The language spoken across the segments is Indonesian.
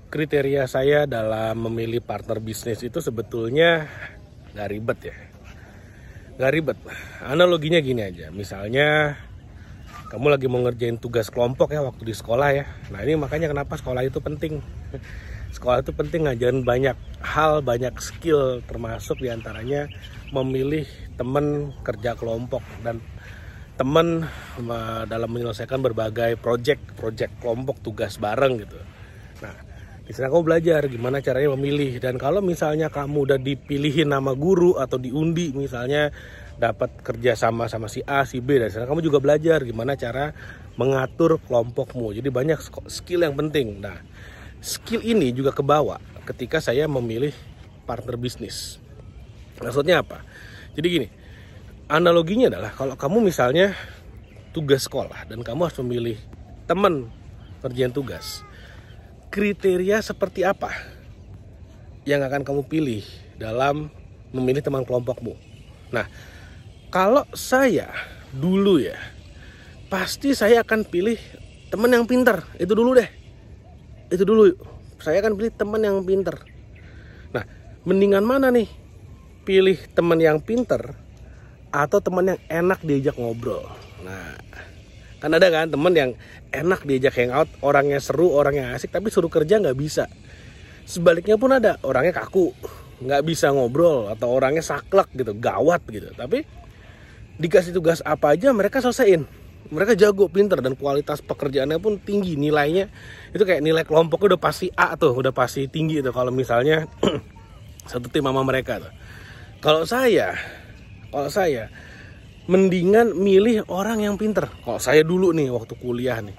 Kriteria saya dalam memilih partner bisnis itu sebetulnya nggak ribet ya. Nggak ribet. Analoginya gini aja. Misalnya kamu lagi mau ngerjain tugas kelompok ya waktu di sekolah ya. Nah ini makanya kenapa sekolah itu penting. Sekolah itu penting, ngajarin banyak hal, banyak skill, termasuk diantaranya memilih teman kerja kelompok dan teman dalam menyelesaikan berbagai project kelompok, tugas bareng gitu. Nah, di sana kamu belajar gimana caranya memilih. Dan kalau misalnya kamu udah dipilihin nama guru atau diundi misalnya dapat kerja sama si A, si B, dan sana kamu juga belajar gimana cara mengatur kelompokmu. Jadi banyak skill yang penting. Nah, skill ini juga kebawa ketika saya memilih partner bisnis. Maksudnya apa? Jadi gini, analoginya adalah kalau kamu misalnya tugas sekolah dan kamu harus memilih teman kerjaan tugas. Kriteria seperti apa yang akan kamu pilih dalam memilih teman kelompokmu? Nah, kalau saya dulu ya, pasti saya akan pilih teman yang pintar. Itu dulu deh. Itu dulu. Saya akan pilih teman yang pintar. Nah, mendingan mana nih? Pilih teman yang pintar atau teman yang enak diajak ngobrol. Nah, kan ada kan teman yang enak diajak hangout, orangnya seru, orangnya asik, tapi suruh kerja nggak bisa. Sebaliknya pun ada, orangnya kaku, nggak bisa ngobrol, atau orangnya saklek gitu, gawat gitu. Tapi dikasih tugas apa aja mereka selesaiin. Mereka jago, pintar, dan kualitas pekerjaannya pun tinggi, nilainya itu kayak nilai kelompoknya udah pasti A tuh, udah pasti tinggi tuh kalau misalnya satu tim sama mereka tuh. Kalau saya mendingan milih orang yang pinter. Kalau saya dulu nih waktu kuliah nih,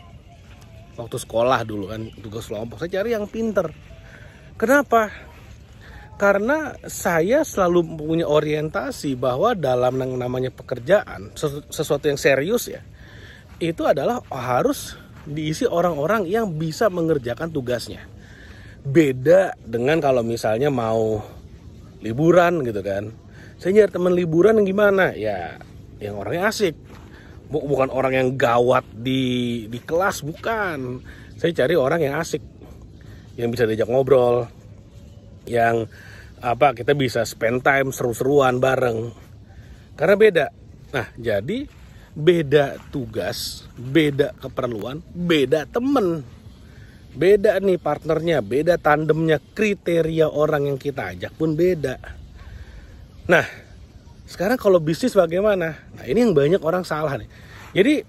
waktu sekolah dulu kan tugas kelompok, saya cari yang pinter. Kenapa? Karena saya selalu punya orientasi bahwa dalam namanya pekerjaan, sesuatu yang serius ya, itu adalah harus diisi orang-orang yang bisa mengerjakan tugasnya. Beda dengan kalau misalnya mau liburan gitu kan. Saya nyari teman liburan yang gimana? Ya yang orangnya asik, bukan orang yang gawat di kelas, bukan. Saya cari orang yang asik, yang bisa diajak ngobrol, yang kita bisa spend time seru-seruan bareng. Karena beda. Nah, jadi beda tugas, beda keperluan, beda temen, beda nih partnernya, beda tandemnya, kriteria orang yang kita ajak pun beda. Nah, sekarang kalau bisnis bagaimana? Nah, ini yang banyak orang salah nih. Jadi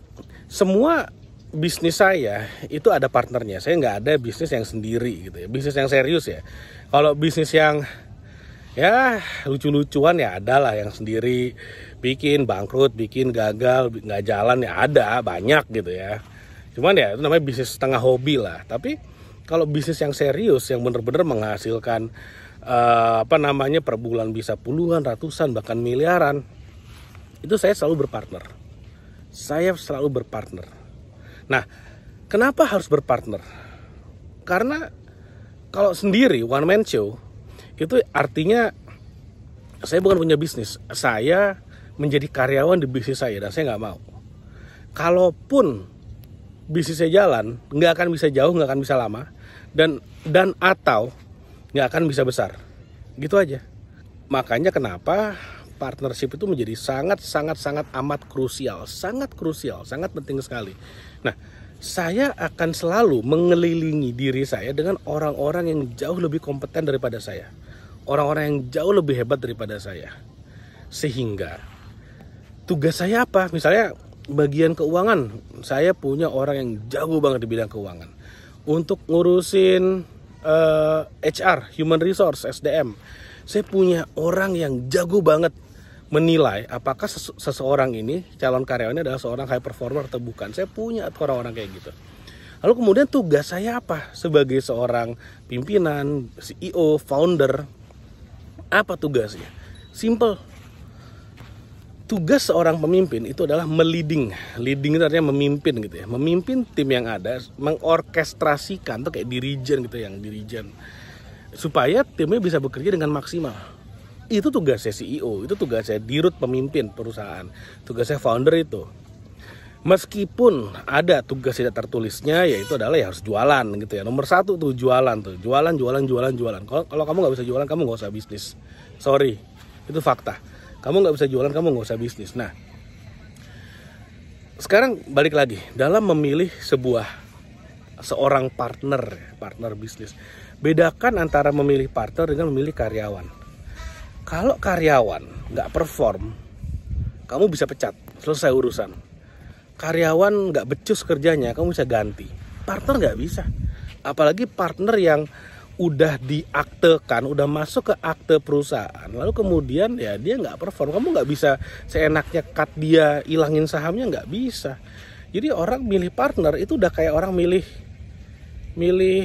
semua bisnis saya itu ada partnernya. Saya nggak ada bisnis yang sendiri gitu ya. Bisnis yang serius ya. Kalau bisnis yang ya lucu-lucuan ya ada lah yang sendiri, bikin bangkrut, bikin gagal, nggak jalan ya ada banyak gitu ya. Cuman ya itu namanya bisnis setengah hobi lah. Tapi kalau bisnis yang serius yang benar-benar menghasilkan per bulan bisa puluhan, ratusan, bahkan miliaran, itu saya selalu berpartner. Nah, kenapa harus berpartner? Karena kalau sendiri one man show itu artinya saya bukan punya bisnis, saya menjadi karyawan di bisnis saya, dan saya nggak mau. Kalaupun bisnisnya jalan, nggak akan bisa jauh, nggak akan bisa lama, dan atau nggak akan bisa besar, gitu aja. Makanya kenapa partnership itu menjadi sangat amat krusial, sangat penting sekali. Nah, saya akan selalu mengelilingi diri saya dengan orang-orang yang jauh lebih kompeten daripada saya, orang-orang yang jauh lebih hebat daripada saya, sehingga tugas saya apa? Misalnya bagian keuangan, saya punya orang yang jago banget di bidang keuangan. Untuk ngurusin HR, human resource, SDM, saya punya orang yang jago banget menilai apakah seseorang ini, calon karyawannya adalah seorang high performer atau bukan. Saya punya orang-orang kayak gitu. Lalu kemudian tugas saya apa? Sebagai seorang pimpinan, CEO, founder, apa tugasnya? Simple. Tugas seorang pemimpin itu adalah leading itu artinya memimpin gitu ya, memimpin tim yang ada, mengorkestrasikan tuh kayak dirijen gitu, yang dirijen, supaya timnya bisa bekerja dengan maksimal. Itu tugasnya CEO, itu tugasnya dirut pemimpin perusahaan, tugasnya founder itu. Meskipun ada tugas tidak tertulisnya, yaitu adalah ya harus jualan gitu ya. Nomor satu tuh jualan tuh, jualan. Kalau kamu nggak bisa jualan, kamu nggak usah bisnis. Sorry, itu fakta. Kamu nggak bisa jualan, kamu nggak usah bisnis. Nah, sekarang balik lagi dalam memilih seorang partner bisnis. Bedakan antara memilih partner dengan memilih karyawan. Kalau karyawan nggak perform, kamu bisa pecat, selesai urusan. Karyawan nggak becus kerjanya, kamu bisa ganti. Partner nggak bisa. Apalagi partner yang udah diaktekan, udah masuk ke akte perusahaan, lalu kemudian ya dia nggak perform. Kamu nggak bisa seenaknya cut dia, ilangin sahamnya, nggak bisa. Jadi orang milih partner itu udah kayak orang milih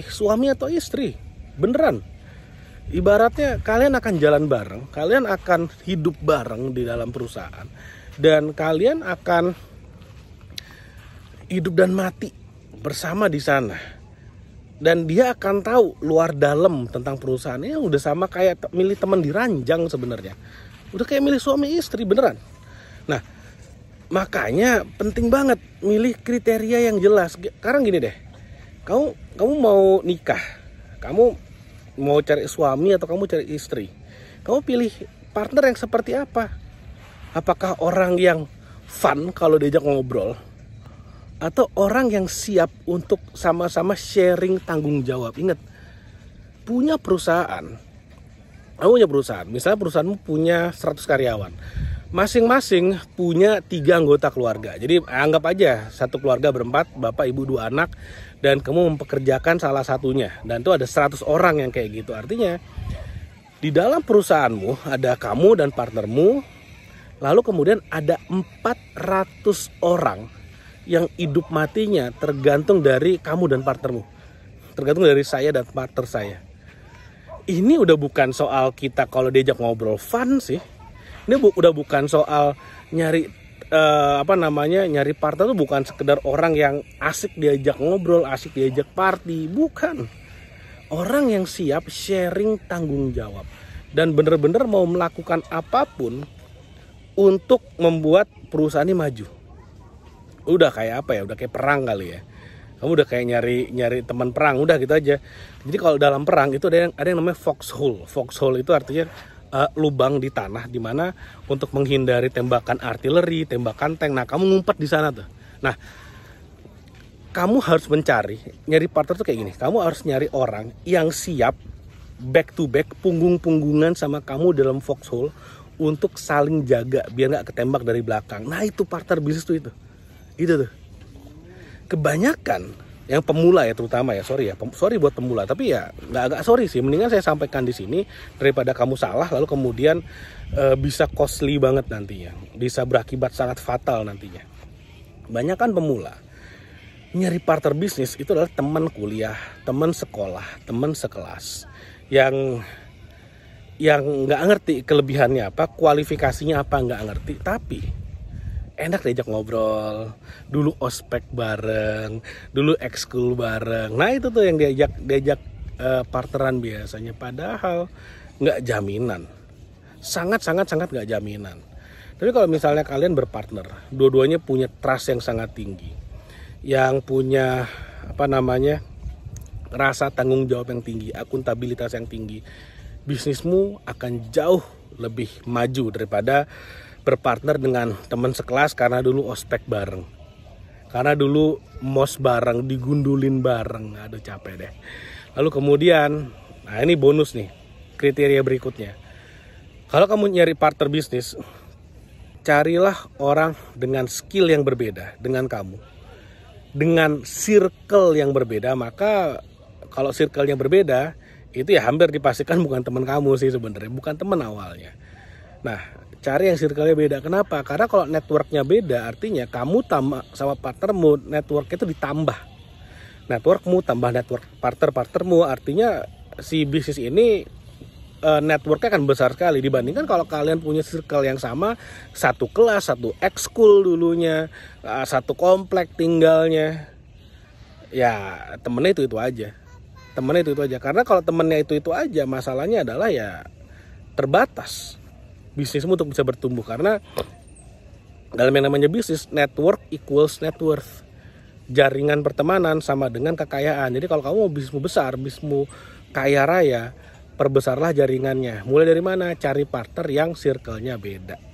suami atau istri, beneran. Ibaratnya kalian akan jalan bareng, kalian akan hidup bareng di dalam perusahaan, dan kalian akan hidup dan mati bersama di sana. Dan dia akan tahu luar dalam tentang perusahaannya, udah sama kayak milih teman di ranjang sebenarnya. Udah kayak milih suami istri beneran. Nah, makanya penting banget milih kriteria yang jelas. Sekarang gini deh, kamu mau nikah, kamu mau cari suami atau kamu cari istri, kamu pilih partner yang seperti apa? Apakah orang yang fun kalau diajak ngobrol, atau orang yang siap untuk sama-sama sharing tanggung jawab? Ingat, kamu punya perusahaan, misalnya perusahaanmu punya 100 karyawan, masing-masing punya 3 anggota keluarga. Jadi anggap aja satu keluarga berempat, bapak, ibu, 2 anak, dan kamu mempekerjakan salah satunya, dan itu ada 100 orang yang kayak gitu. Artinya di dalam perusahaanmu ada kamu dan partnermu, lalu kemudian ada 400 orang yang hidup matinya tergantung dari kamu dan partnermu, tergantung dari saya dan partner saya. Ini udah bukan soal kita kalau diajak ngobrol fun sih. Ini udah bukan soal nyari nyari partner tuh bukan sekedar orang yang asik diajak ngobrol, asik diajak party, bukan. Orang yang siap sharing tanggung jawab dan bener-bener mau melakukan apapun untuk membuat perusahaan ini maju. Udah kayak apa ya? Udah kayak perang kali ya. Kamu udah kayak nyari teman perang, udah gitu aja. Jadi kalau dalam perang itu ada yang namanya foxhole. Foxhole itu artinya lubang di tanah, di mana untuk menghindari tembakan artileri, tembakan tank. Nah, kamu ngumpet di sana tuh. Nah, kamu harus nyari partner tuh kayak gini. Kamu harus nyari orang yang siap back to back, punggung-punggungan sama kamu dalam foxhole untuk saling jaga biar nggak ketembak dari belakang. Nah, itu partner bisnis tuh itu. Itu tuh. Kebanyakan yang pemula ya, terutama ya, sorry buat pemula, tapi ya nggak sorry sih, mendingan saya sampaikan di sini daripada kamu salah lalu kemudian bisa costly banget nantinya, bisa berakibat sangat fatal nantinya. Banyakan pemula nyari partner bisnis itu adalah teman kuliah, teman sekolah, teman sekelas yang nggak ngerti kelebihannya apa, kualifikasinya apa, nggak ngerti, tapi enak diajak ngobrol, dulu ospek bareng, dulu ekskul bareng. Nah itu tuh yang diajak partneran biasanya. Padahal nggak jaminan, sangat nggak jaminan. Tapi kalau misalnya kalian berpartner, dua-duanya punya trust yang sangat tinggi, yang punya rasa tanggung jawab yang tinggi, akuntabilitas yang tinggi, bisnismu akan jauh lebih maju daripada berpartner dengan teman sekelas karena dulu ospek bareng, karena dulu mos bareng, digundulin bareng. Aduh capek deh. Lalu kemudian, nah ini bonus nih, kriteria berikutnya. Kalau kamu nyari partner bisnis, carilah orang dengan skill yang berbeda dengan kamu, dengan circle yang berbeda. Maka kalau circle yang berbeda, itu ya hampir dipastikan bukan teman kamu sih sebenarnya, bukan teman awalnya. Nah, cari yang circle-nya beda. Kenapa? Karena kalau networknya beda, artinya kamu sama partnermu, networknya itu ditambah. Networkmu tambah network partnermu, artinya si bisnis ini networknya akan besar sekali dibandingkan kalau kalian punya circle yang sama, satu kelas, satu ekskul dulunya, satu komplek tinggalnya. Ya temennya itu aja. Karena kalau temennya itu aja, masalahnya adalah ya terbatas bisnismu untuk bisa bertumbuh. Karena Dalam yang namanya bisnis, network equals net worth. Jaringan pertemanan sama dengan kekayaan. Jadi kalau kamu mau bisnismu besar, bisnismu kaya raya, perbesarlah jaringannya. Mulai dari mana? Cari partner yang circle-nya beda.